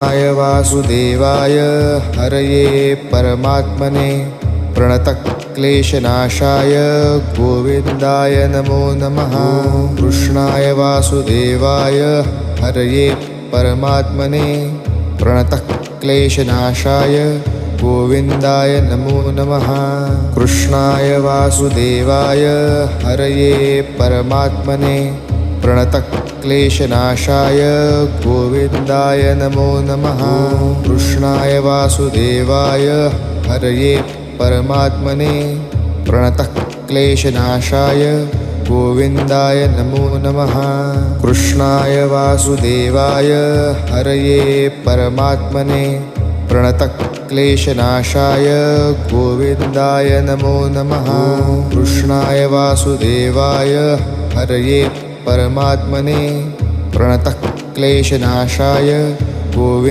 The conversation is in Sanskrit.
कृष्णाय वासुदेवाय हरये परमात्मने प्रणतक्लेशनाशाय गोविन्दाय नमो नमः। कृष्णाय वासुदेवाय हरये परमात्मने प्रणतक्लेशनाशाय गोविन्दाय नमो नमः। कृष्णाय वासुदेवाय हरये परमात्मने प्रणतक्लेशनाशाय गोविन्दाय नमो नमः। कृष्णाय वासुदेवाय हरये परमात्मने प्रणतक्लेशनाशाय गोविन्दाय नमो नमः। कृष्णाय वासुदेवाय हरये परमात्मने प्रणतक्लेशनाशाय गोविन्दाय नमो नमः। कृष्णाय वासुदेवाय हरये परमात्मने प्रणतक्लेशनाशाय गोविन्दाय